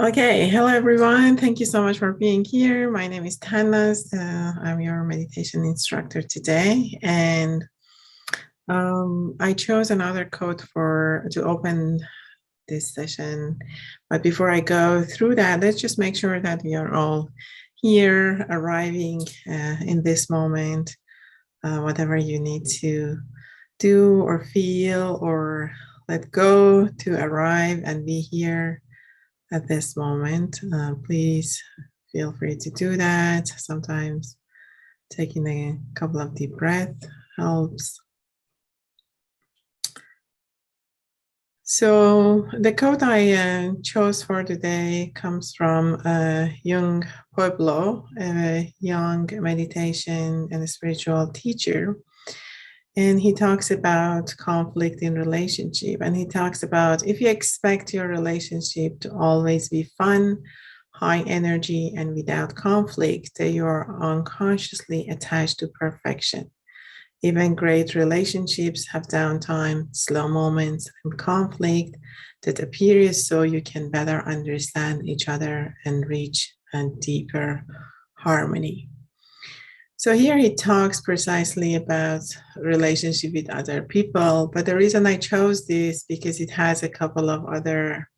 Okay, hello everyone. Thank you so much for being here. My name is Tanaz. I'm your meditation instructor today, and I chose another quote to open this session. But before I go through that, let's just make sure that we are all here, arriving in this moment. Whatever you need to do or feel or let go to arrive and be here at this moment. Please feel free to do that. Sometimes taking a couple of deep breaths helps. So the quote I chose for today comes from Jung Pueblo, a young meditation and spiritual teacher. And he talks about conflict in relationship. And he talks about if you expect your relationship to always be fun, high energy, and without conflict, that you are unconsciously attached to perfection. Even great relationships have downtime, slow moments, and conflict that appear so you can better understand each other and reach a deeper harmony. So here he talks precisely about relationship with other people, but the reason I chose this because it has a couple of other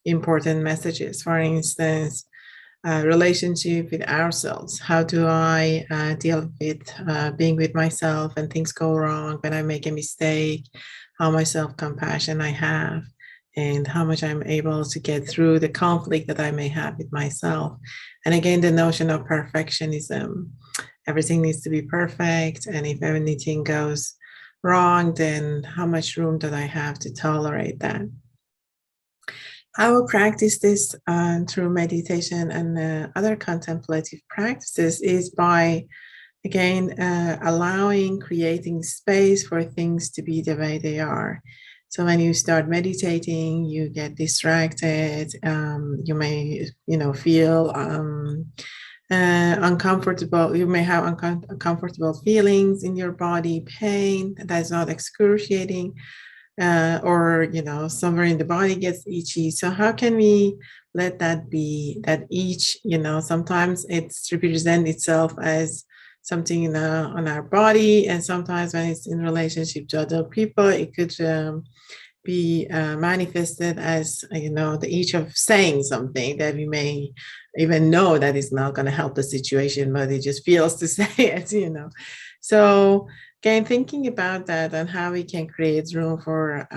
important messages. For instance, relationship with ourselves. How do I deal with being with myself when things go wrong, when I make a mistake, how much self-compassion I have, and how much I'm able to get through the conflict that I may have with myself. And again, the notion of perfectionism. Everything needs to be perfect. And if anything goes wrong, then how much room do I have to tolerate that? I will practice this through meditation and other contemplative practices is by, again, creating space for things to be the way they are. So when you start meditating, you get distracted. You may, feel uncomfortable. You may have uncomfortable feelings in your body, pain that's not excruciating, or somewhere in the body gets itchy. So how can we let that be? That each, sometimes it's represent itself as something on our body, and sometimes when it's in relationship to other people, it could be manifested as the each of saying something that we may even know that is not going to help the situation, but it just feels to say it. So again, thinking about that and how we can create room for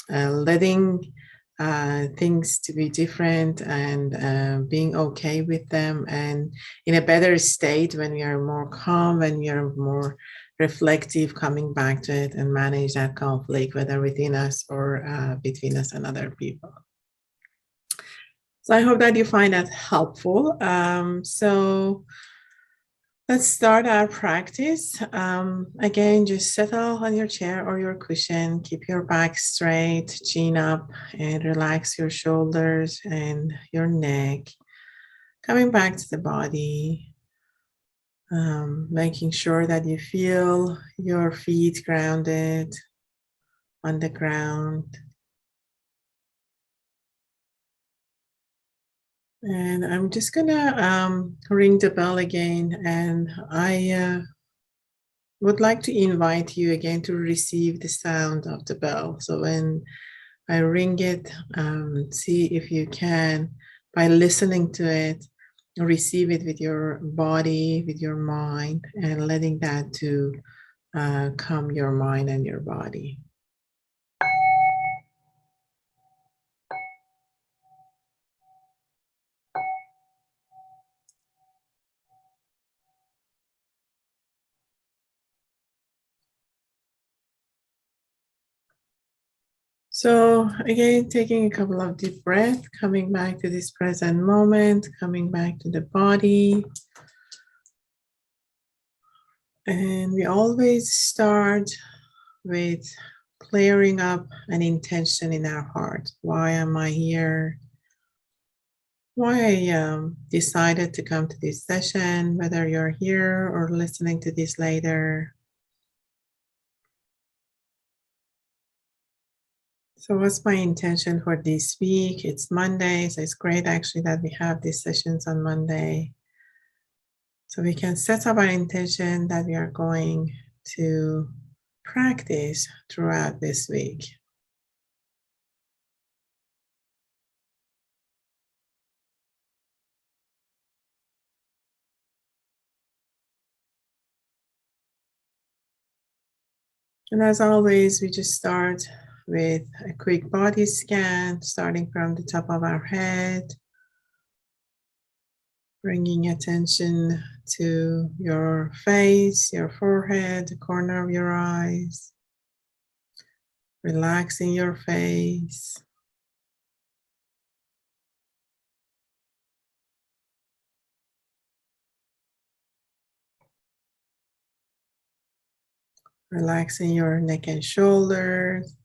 letting things to be different and being okay with them, and in a better state when we are more calm, when we are more reflective, coming back to it and manage that conflict, whether within us or between us and other people. So I hope that you find that helpful. So let's start our practice. Again, just settle on your chair or your cushion. Keep your back straight, chin up, and relax your shoulders and your neck. Coming back to the body, making sure that you feel your feet grounded on the ground. And I'm just gonna ring the bell again, and I would like to invite you again to receive the sound of the bell. So when I ring it, see if you can, by listening to it, receive it with your body, with your mind, and letting that to calm your mind and your body. So again, taking a couple of deep breaths, coming back to this present moment, coming back to the body. And we always start with clearing up an intention in our heart. Why am I here? Why I decided to come to this session, whether you're here or listening to this later. So what's my intention for this week? It's Monday, so it's great actually that we have these sessions on Monday. So we can set up our intention that we are going to practice throughout this week. And as always, we just start with a quick body scan, starting from the top of our head, bringing attention to your face, your forehead, the corner of your eyes, relaxing your face. Relaxing your neck and shoulders.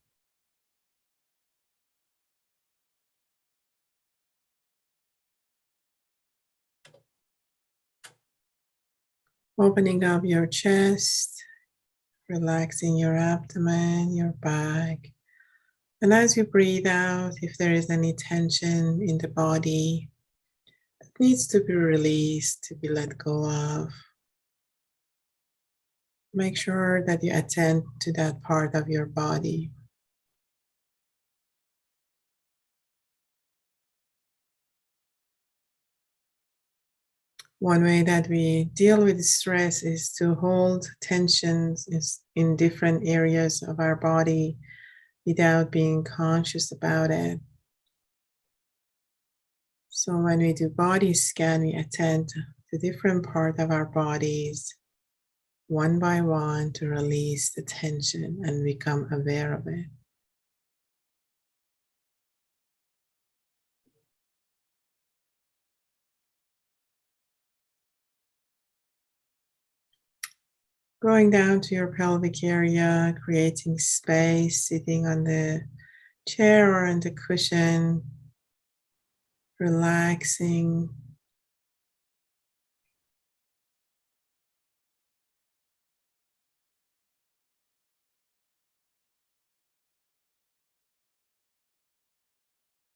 Opening up your chest, relaxing your abdomen, your back. And as you breathe out, if there is any tension in the body that needs to be released, to be let go of, make sure that you attend to that part of your body. One way that we deal with stress is to hold tensions in different areas of our body without being conscious about it. So when we do body scan, we attend to different parts of our bodies one by one to release the tension and become aware of it. Going down to your pelvic area, creating space, sitting on the chair or on the cushion, relaxing.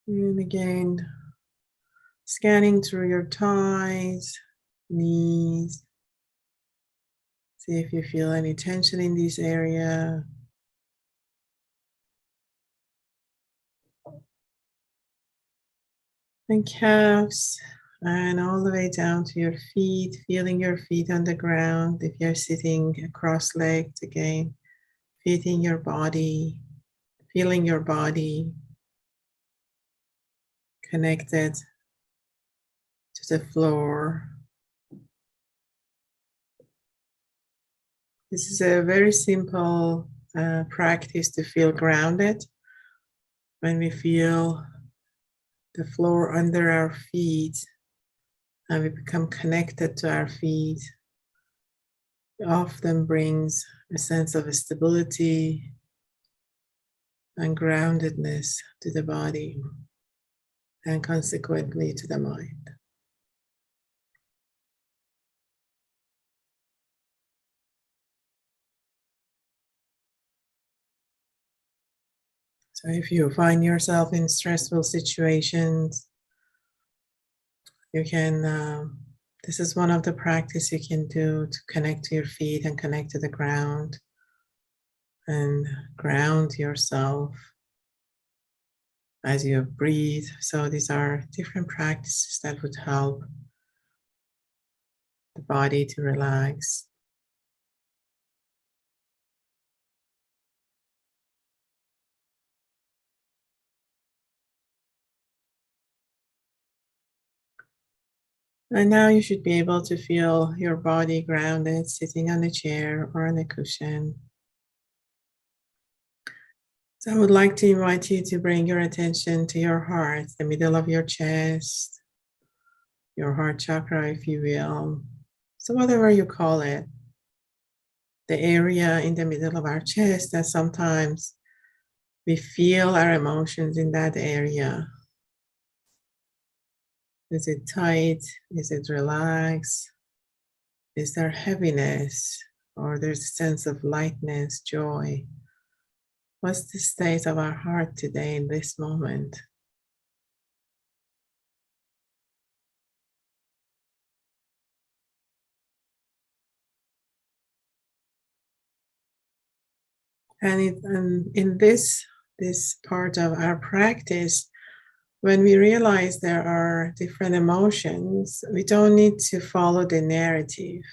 And again, scanning through your thighs, knees. See if you feel any tension in this area. And calves, and all the way down to your feet, feeling your feet on the ground. If you're sitting cross-legged, again, feeling your body, connected to the floor. This is a very simple practice to feel grounded. When we feel the floor under our feet and we become connected to our feet, it often brings a sense of stability and groundedness to the body and consequently to the mind. So if you find yourself in stressful situations, you can, this is one of the practice you can do to connect to your feet and connect to the ground and ground yourself as you breathe. So these are different practices that would help the body to relax. And now you should be able to feel your body grounded, sitting on a chair or on a cushion. So I would like to invite you to bring your attention to your heart, the middle of your chest, your heart chakra, if you will. So whatever you call it, the area in the middle of our chest that sometimes we feel our emotions in that area. Is it tight? Is it relaxed? Is there heaviness? Or there's a sense of lightness, joy? What's the state of our heart today in this moment? And in this part of our practice, when we realize there are different emotions, we don't need to follow the narrative.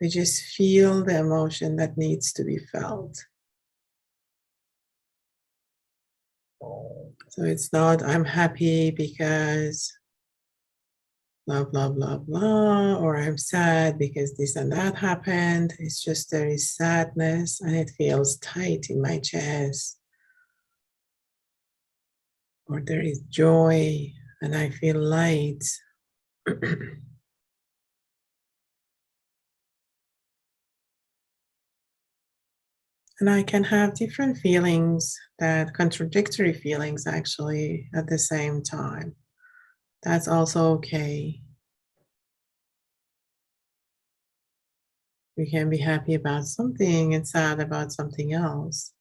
We just feel the emotion that needs to be felt. So it's not, I'm happy because blah, blah, blah, blah, or I'm sad because this and that happened. It's just there is sadness and it feels tight in my chest. Or there is joy and I feel light. And I can have different feelings, that contradictory feelings actually at the same time. That's also okay. We can be happy about something and sad about something else.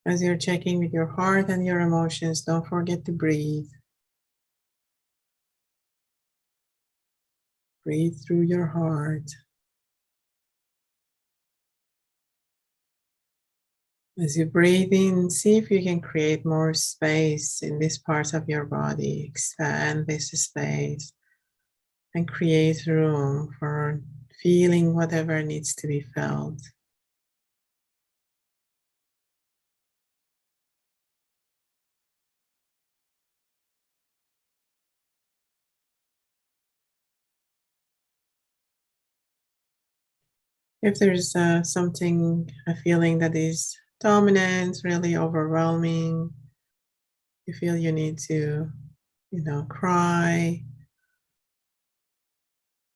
As you're checking with your heart and your emotions, don't forget to breathe. Breathe through your heart. As you breathe in, see if you can create more space in this part of your body. Expand this space and create room for feeling whatever needs to be felt. If there's a feeling that is dominant, really overwhelming, you feel you need to, cry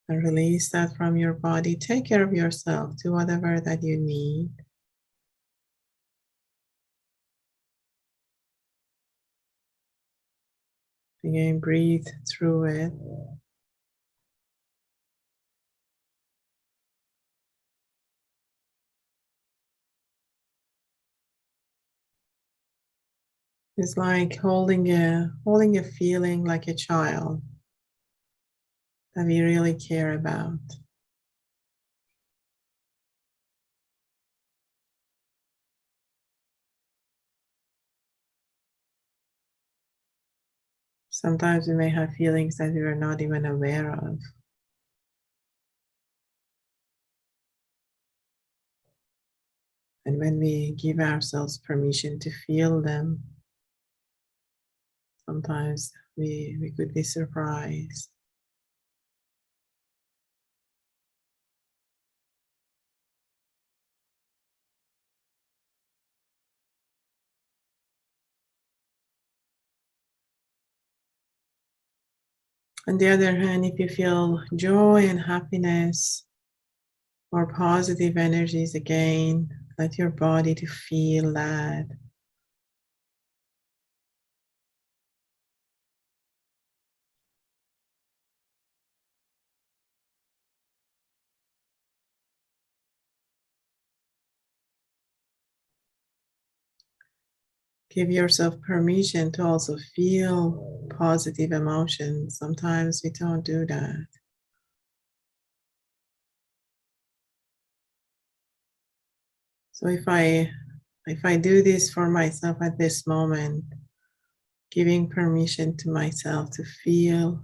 and release that from your body. Take care of yourself. Do whatever that you need. Again, breathe through it. It's like holding a feeling like a child that we really care about. Sometimes we may have feelings that we are not even aware of. And when we give ourselves permission to feel them, sometimes we could be surprised. On the other hand, if you feel joy and happiness or positive energies again, let your body to feel that. Give yourself permission to also feel positive emotions. Sometimes we don't do that. So if I do this for myself at this moment, giving permission to myself to feel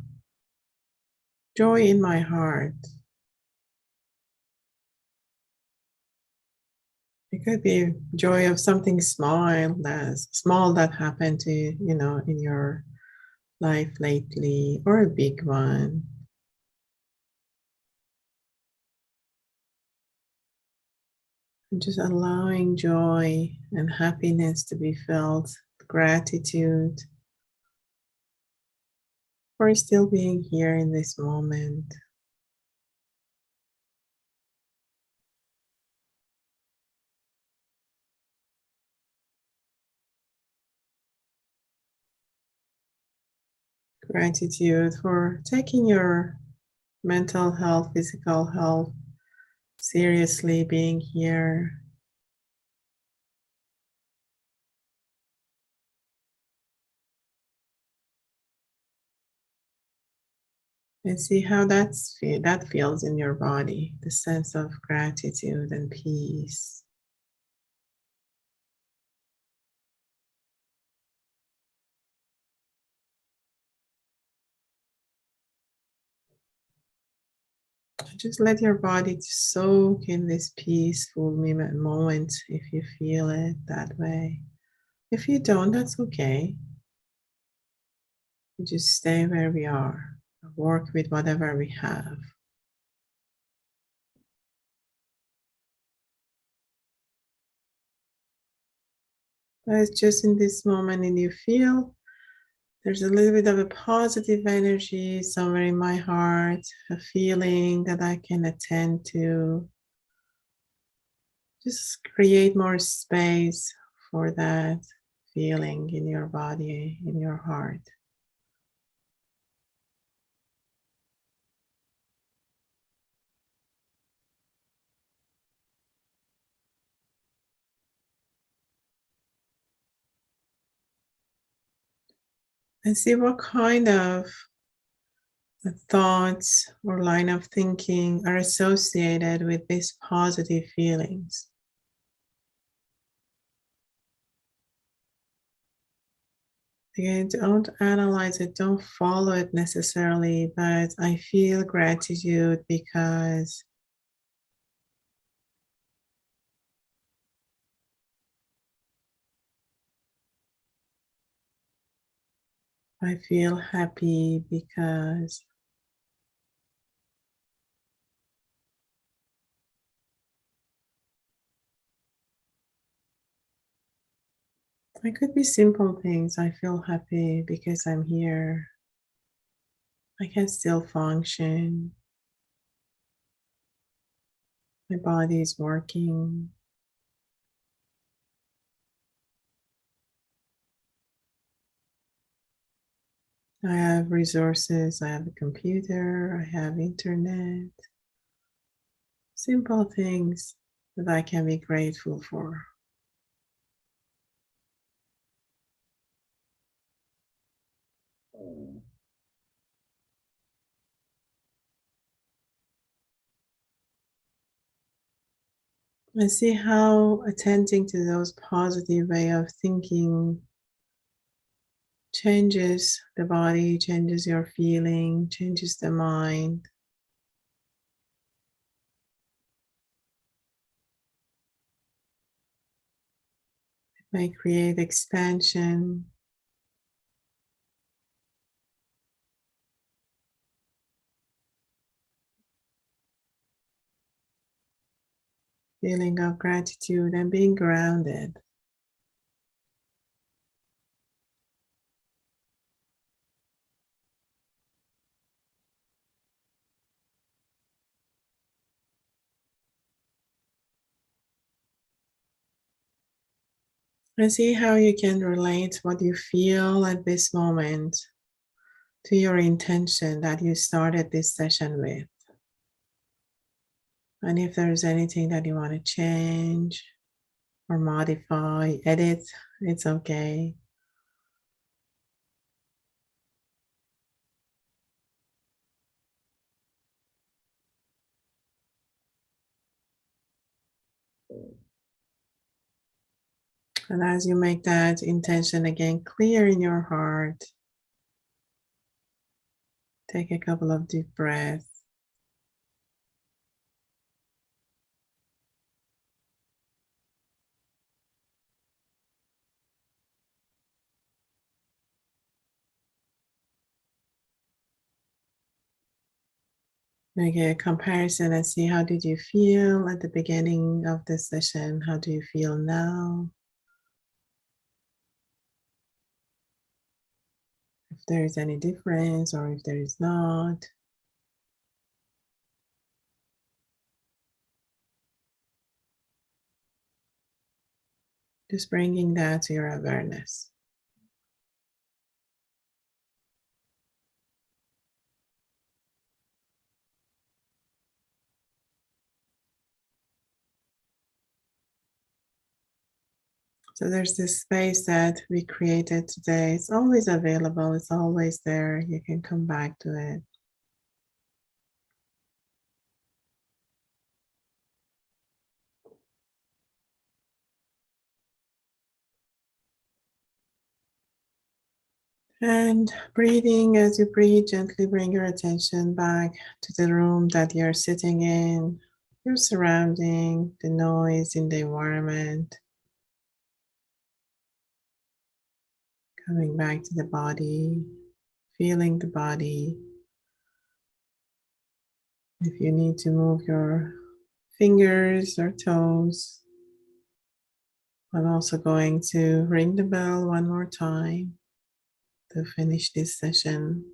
joy in my heart. It could be joy of something small that happened to in your life lately, or a big one. And just allowing joy and happiness to be felt, gratitude for still being here in this moment. Gratitude for taking your mental health, physical health seriously, being here. And see how that feels in your body, the sense of gratitude and peace. Just let your body soak in this peaceful moment if you feel it that way. If you don't, that's okay. We just stay where we are, work with whatever we have. But it's just in this moment, and you feel there's a little bit of a positive energy somewhere in my heart, a feeling that I can attend to. Just create more space for that feeling in your body, in your heart. And see what kind of thoughts or line of thinking are associated with these positive feelings. Again, don't analyze it, don't follow it necessarily, but I feel gratitude because I feel happy because it could be simple things. I feel happy because I'm here. I can still function. My body is working. I have resources. I have a computer. I have internet. Simple things that I can be grateful for. And see how attending to those positive way of thinking changes the body, changes your feeling, changes the mind. It may create expansion, feeling of gratitude and being grounded. And see how you can relate what you feel at this moment to your intention that you started this session with. And if there's anything that you want to change or modify, edit, it's okay. And as you make that intention again clear in your heart, take a couple of deep breaths. Make a comparison and see how did you feel at the beginning of the session? How do you feel now? If there is any difference or if there is not. Just bringing that to your awareness. So there's this space that we created today. It's always available, it's always there. You can come back to it. And breathing, as you breathe, gently bring your attention back to the room that you're sitting in, your surrounding, the noise in the environment. Coming back to the body, feeling the body. If you need to move your fingers or toes, I'm also going to ring the bell one more time to finish this session.